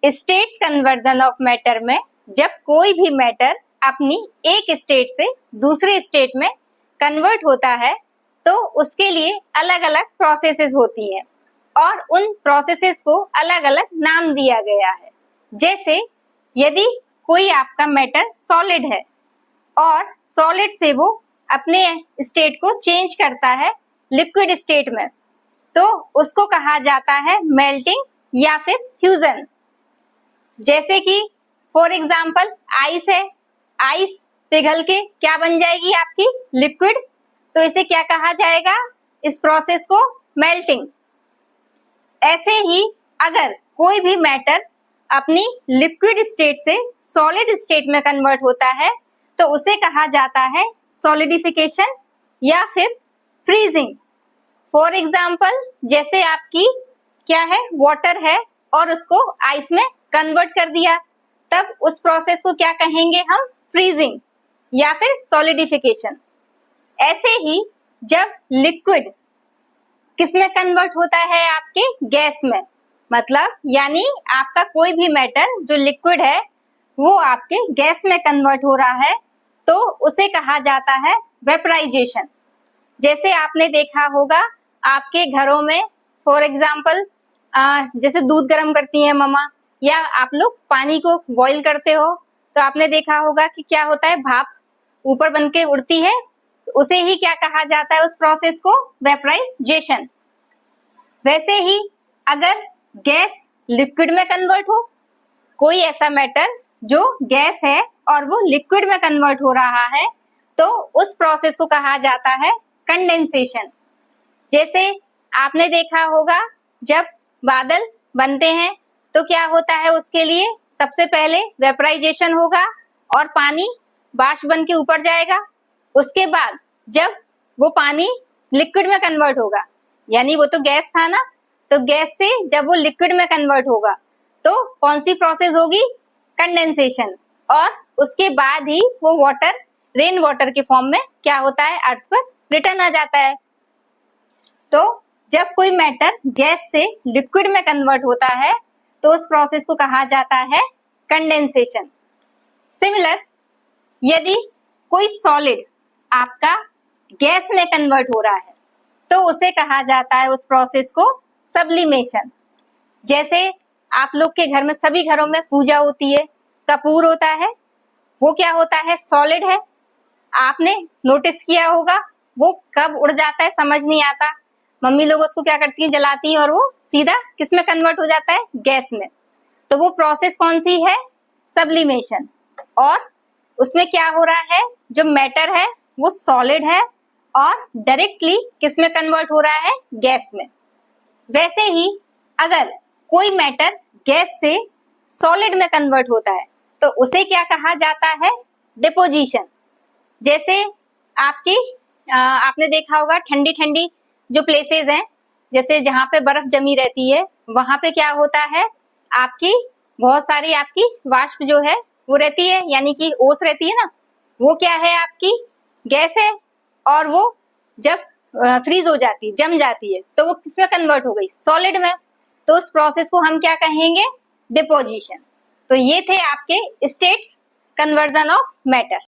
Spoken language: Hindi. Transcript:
स्टेट्स कन्वर्जन ऑफ मैटर में जब कोई भी मैटर अपनी एक स्टेट से दूसरे स्टेट में कन्वर्ट होता है तो उसके लिए अलग अलग प्रोसेसेस होती हैं और उन प्रोसेसेस को अलग अलग नाम दिया गया है। जैसे यदि कोई आपका मैटर सॉलिड है और सॉलिड से वो अपने स्टेट को चेंज करता है लिक्विड स्टेट में, तो उसको कहा जाता है मेल्टिंग या फिर फ्यूजन। जैसे कि फॉर एग्जाम्पल आइस है, आइस पिघल के क्या बन जाएगी आपकी लिक्विड, तो इसे क्या कहा जाएगा, इस प्रोसेस को मेल्टिंग। ऐसे ही अगर कोई भी मैटर अपनी लिक्विड स्टेट से सॉलिड स्टेट में कन्वर्ट होता है तो उसे कहा जाता है सॉलिडिफिकेशन या फिर फ्रीजिंग। फॉर एग्जाम्पल जैसे आपकी क्या है, वाटर है और उसको आइस में कन्वर्ट कर दिया, तब उस प्रोसेस को क्या कहेंगे हम, फ्रीजिंग या फिर सॉलिडिफिकेशन। ऐसे ही जब लिक्विड किस में कन्वर्ट होता है, आपके गैस में, मतलब यानी आपका कोई भी मैटर जो लिक्विड है वो आपके गैस में कन्वर्ट हो रहा है तो उसे कहा जाता है वेपराइजेशन। जैसे आपने देखा होगा आपके घरों में फॉर एग्जाम्पल जैसे दूध गर्म करती हैं मम्मा, या आप लोग पानी को बॉईल करते हो तो आपने देखा होगा कि क्या होता है, भाप ऊपर बन के उड़ती है, उसे ही क्या कहा जाता है, उस प्रोसेस को वेपराइजेशन। वैसे ही अगर गैस लिक्विड में कन्वर्ट हो, कोई ऐसा मैटर जो गैस है और वो लिक्विड में कन्वर्ट हो रहा है, तो उस प्रोसेस को कहा जाता है कंडेंसेशन। जैसे आपने देखा होगा जब बादल बनते हैं तो क्या होता है, उसके लिए सबसे पहले वेपराइजेशन होगा और पानी बाष्प बन के ऊपर जाएगा। उसके बाद जब वो पानी लिक्विड में कन्वर्ट होगा, यानी वो तो गैस था ना, तो गैस से जब वो लिक्विड में कन्वर्ट होगा तो कौन सी प्रोसेस होगी, कंडेंसेशन। और उसके बाद ही वो वाटर रेन वाटर के फॉर्म में क्या होता है, अर्थ पर रिटर्न आ जाता है। तो जब कोई मैटर गैस से लिक्विड में कन्वर्ट होता है तो उस प्रोसेस को कहा जाता है कंडेंसेशन। सिमिलर यदि कोई सॉलिड आपका गैस में कन्वर्ट हो रहा है तो उसे कहा जाता है उस प्रोसेस को सब्लिमेशन। जैसे आप लोग के घर में, सभी घरों में पूजा होती है, कपूर होता है, वो क्या होता है, सॉलिड है। आपने नोटिस किया होगा वो कब उड़ जाता है समझ नहीं आता, मम्मी लोग उसको क्या करती है, जलाती है और वो सीधा किस में कन्वर्ट हो जाता है, गैस में। तो वो प्रोसेस कौन सी है, सब्लिमेशन। और उसमें क्या हो रहा है, जो मैटर है वो सॉलिड है और डायरेक्टली किस में कन्वर्ट हो रहा है, गैस में। वैसे ही अगर कोई मैटर गैस से सॉलिड में कन्वर्ट होता है तो उसे क्या कहा जाता है, डिपोजिशन। जैसे आपने देखा होगा ठंडी ठंडी जो प्लेसेस हैं, जैसे जहाँ पे बर्फ जमी रहती है, वहां पे क्या होता है, आपकी बहुत सारी आपकी वाष्प जो है वो रहती है, यानी कि ओस रहती है ना, वो क्या है, आपकी गैस है। और वो जब फ्रीज हो जाती है, जम जाती है, तो वो किसमें कन्वर्ट हो गई, सॉलिड में। तो उस प्रोसेस को हम क्या कहेंगे, डिपोजिशन। तो ये थे आपके स्टेट्स कन्वर्जन ऑफ मैटर।